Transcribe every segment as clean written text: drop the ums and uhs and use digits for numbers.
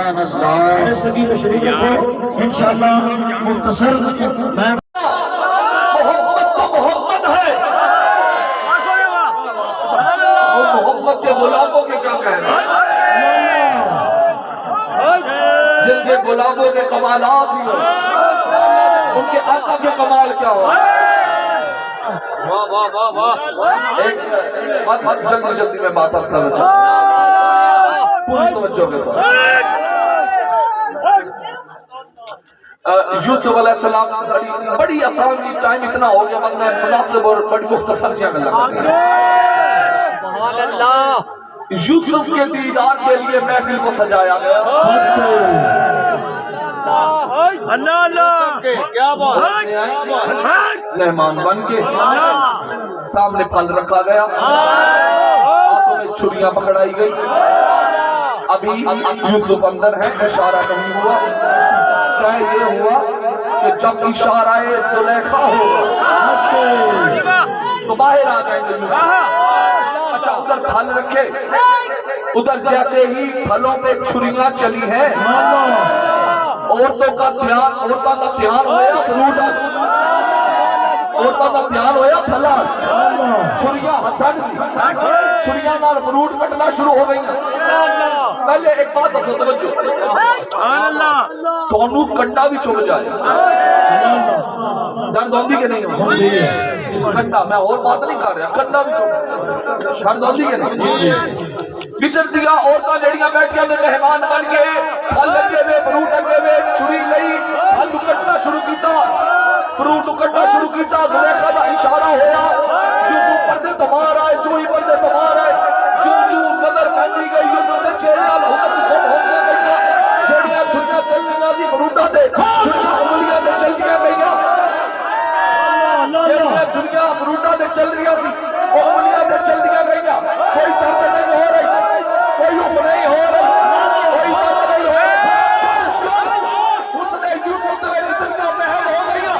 سبحان اللہ سبھی تشریف رکھو انشاءاللہ مختصر میں محمد تو محمد ہے، اور محمد کے غلاموں کے کیا کہنا، جن کے غلاموں کے کمالات ہی ہو، ان کے آقا کے کمال کیا ہو۔ جلدی جلدی میں بات کرنا چاہتا ہوں، پوری توجہ کے ساتھ۔ یوسف علیہ السلام بڑی آسان کی ٹائم اتنا ہو گیا، مطلب مناسب اور بڑی مختصر سی عمل لگا دیا۔ یوسف کے دیدار کے لیے محفل کو سجایا گیا، مہمان بن کے سامنے پھل رکھا گیا، ہاتھوں میں چھریاں پکڑائی گئی۔ ابھی یوسف اندر ہے، اشارہ نہیں ہوا، طے یہ ہوا کہ جب اشارہ زلیخا ہوگا تو باہر آ جائیں گے یوسف۔ اچھا ادھر پھل رکھے، ادھر جیسے ہی پھلوں پہ چھریاں چلی ہیں، عورتوں کا دھیان ہویا فروٹ، عورتوں کا دھیان ہویا پھلا، چھریاں ہتھن دی، چھریاں نال فروٹ کٹنا شروع ہو گئی۔ پہلے ایک بات دسو توجہ، تھانوں کنڈا بھی چپ جائے درد ہوندی کہ نہیں ہوندی؟ کنڈا، میں اور بات نہیں کر رہا، کنڈا بھی چپ درد ہوندی کہ نہیں؟ بچر دیا عورتاں جڑیاں بیٹھیاں نے مہمان بن کے پھل لگے ہوئے، فروٹ لگے ہوئے، چھری لئی پھل کٹنا شروع کیتا، فروٹ کٹنا شروع کیتا۔ زلیخا دا اشارہ ہوا، جو پردے تو باہر آئے، جو ہی پردے تو باہر آئے، جو نظر پہنچی گئی یوسف دے چہرے نال حکم گم ہوندے گئیاں، جڑیاں چھریاں چل گئیاں دی فروٹاں تے، چھریاں انگلیاں تے چل گئیاں، جڑیاں چھریاں فروٹاں تے چل رہیاں سی، وہ انگلیاں تے چل گئیاں، کوئی درد نہیں ہو رہی، کوئی اف نہیں ہو رہی، کوئی درد نہیں ہو رہی۔ اس نے یوسف دے اتنیاں مہم ہو گئیاں،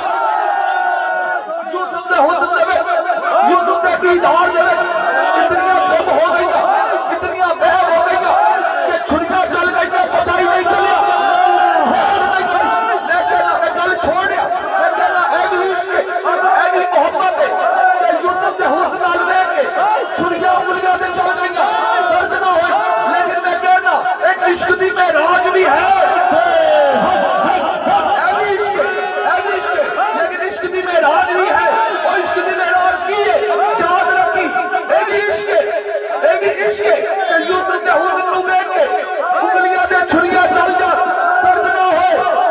یوسف دے حسن دے یوسف دے دیدار دے اتنیاں گم ہو گئیاں، اتنیاں مہم ہو گئیاں کہ چھریاں چل گئیاں، پتہ ہی نہیں چلیا۔ لیکن میں گل چھوڑیا، میں کہنا اے بھی عشق، اے بھی محبت ہے کہ یوسف دے حسن نال ویکھ کے چھریاں انگلیاں تے چل گئیاں، درد نہ ہوئی، لیکن میں کہنا ایک عشق دی معراج بھی ہے، اے بھی عشق، لیکن عشق دی معراج بھی ہے۔ اور عشق دی معراج کی ہے یاد رکھی، اے بھی عشق کہ یوسف دے حسن نو ویکھ کے انگلیاں تے چھریاں چل جان، درد نہ ہو،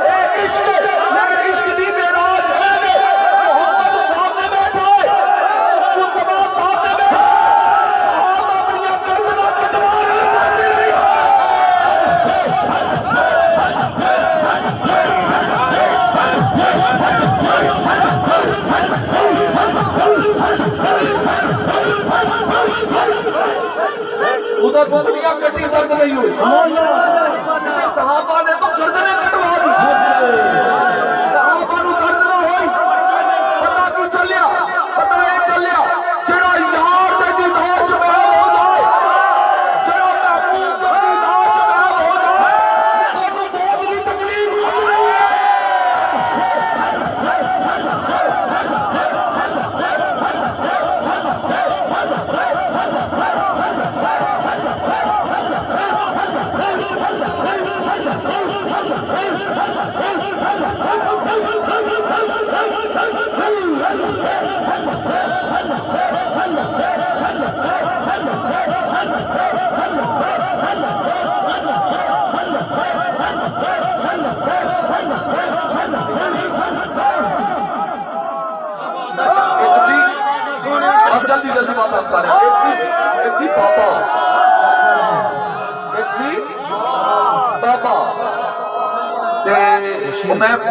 اے عشق، لیکن عشق دی معراج ہے۔ محمد سامنے بیٹھا ہے، مصطفیٰ سامنے بیٹھا ہے، صحابہ اپنیاں گردناں کٹوا رہے ہیں، ادھر انگلیاں کٹی، درد نہیں ہوئی، صحابہ نے تو گردنیں کٹوا دی، صحابہ نو درد نہ ہوئی۔ پتہ کی چلیا، پتہ یہ چلیا جڑا یار دے دیدار چ محب ہو جائے، جڑا محبوب دے دیدار چ محب ہو جائے، انہوں موت کی تکلیف کچھ نہیں ہے۔ جلدی جلدی بات آپ سارے ایک سی بابا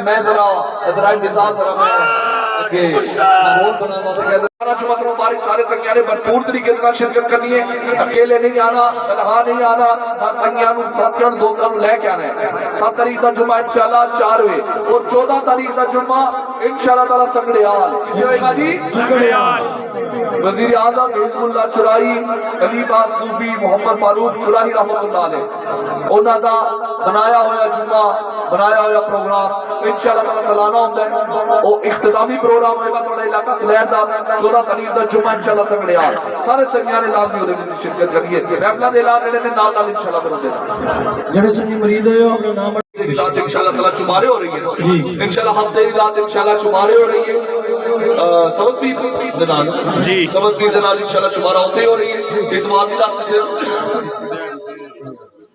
میں ذرا ادرائی نظام ذرا میں کہ بول بنانا تھا کہ چمت مبارک سارے سنگیانے بھرپور طریقے سے شرکت کرنی ہے، اکیلے نہیں آنا، تنہا نہیں آنا، ہر سنگیانوں ساتھیاں دوستاں لے کے آنا ہے۔ 7 تاریخ کا جمعہ انشاءاللہ 4ویں اور 14 تاریخ کا جمعہ انشاءاللہ تعالی سنگڑیال، یہ ہوئے گا جی سنگڑیال۔ وزیر اعظم حزب اللہ چرائی خلیفہ صوفی محمد فاروق چرائی رحمۃ اللہ علیہ انہاں دا بنایا ہوا جمعہ بنایا ہوا پروگرام انشاءاللہ تعالی سالانہ ہوندا ہے او اختتامی پروگرام ہوئے گا تھوڑا علاقہ سلیر دا 14 تاریخ دا جمعہ انشاءاللہ سنگڑیال سارے سنگیاں نے لازمی ہونے میں شرکت کریے محفلاں دے اعلان نے نال نال انشاءاللہ کرو دے جڑے سنگی مرید ہوئے ہو اپنا نام رات انشاءاللہ تعالی چمارے ہو رہی ہے انشاءاللہ ہفتے کی رات انشاءاللہ چمارے ہو رہی ہے سبز پیر دنال جی سبز پیر دنال انشاءاللہ چمارہ ہوتے ہو رہی ہے اتوار کی رات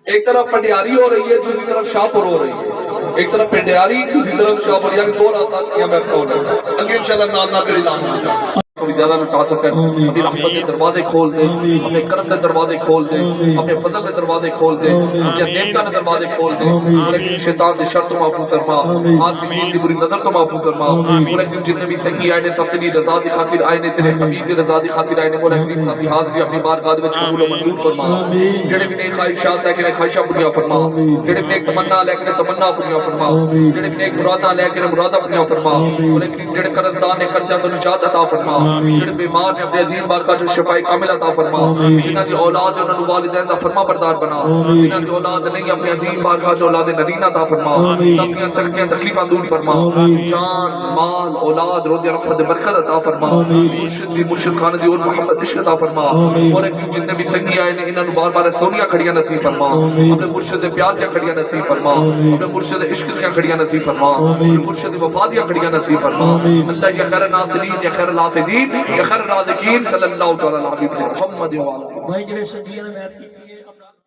ایک طرف پٹیاری ہو رہی ہے دوسری طرف شاہپور ہو رہی ہے ایک طرف پٹیاری دوسری طرف شاہپور یعنی دو رات کیا میں کہوں گا اگے انشاءاللہ نام نہ کرے اعلان ہوگا تھوڑی زیادہ لٹا سکیں اپنی رحمت کے دروازے کھول دیں اپنے کرم کے دروازے کھول دیں اپنے فضل کے دروازے کھول دیں اپنے نعمتوں کے دروازے کھول دیں لیکن شیطان کی شر تو محفوظ فرما آسمین کی بری نظر تو محفوظ فرما لیکن جتنے بھی سنگی آئے نے سب تیری رضا دی خاطر آئے نے تیرے حبیب کی رضا دی خاطر آئے نے مولا کریم صاحب کی حاضری اپنی بارگاہ وچ قبول و منظور فرما جڑے بھی نیک خواہشات لے کے خواہشاں پوریاں فرما جڑے بھی نیک تمنا لے کے تمنا پوریاں فرما جڑے بھی نیک مراداں لے کے مراداں پوریاں فرما لیکن جڑے قرضدار نے قرضہ تو نجات عطا فرما جڑے بیمار نے اپنے عظیم بارگاہ جو شفائی کامل عطا فرما جنہاں دی اولاد انہاں نوں والدین دا فرما بردار بنا جنہاں دی اولاد نہیں اپنے عظیم بارگاہ جو اولاد نرینہ عطا فرما سب کی سختیاں تکلیفاں دور فرما جان مال اولاد روزی رحمت برکت عطا فرما مرشد دی مرشد خانہ دی اور محمد عشق عطا فرما اور جتنے بھی سنگی آئے نے انہاں نوں بار بار سونیاں کھڑیاں نصیب فرما اپنے مرشد دے پیار دیاں کھڑیاں نصیب فرما اپنے مرشد دے عشق دیاں کھڑیاں نصیب فرما اپنے مرشد دی وفا دیاں کھڑیاں نصیب فرما اللہ یا خیر ناصرین یا خیر الحافظین یا خیر الرازقین صلی اللہ تعالی علیہ وسلم محمد و علیہ بھائی جڑے سنگیاں نے محنت کی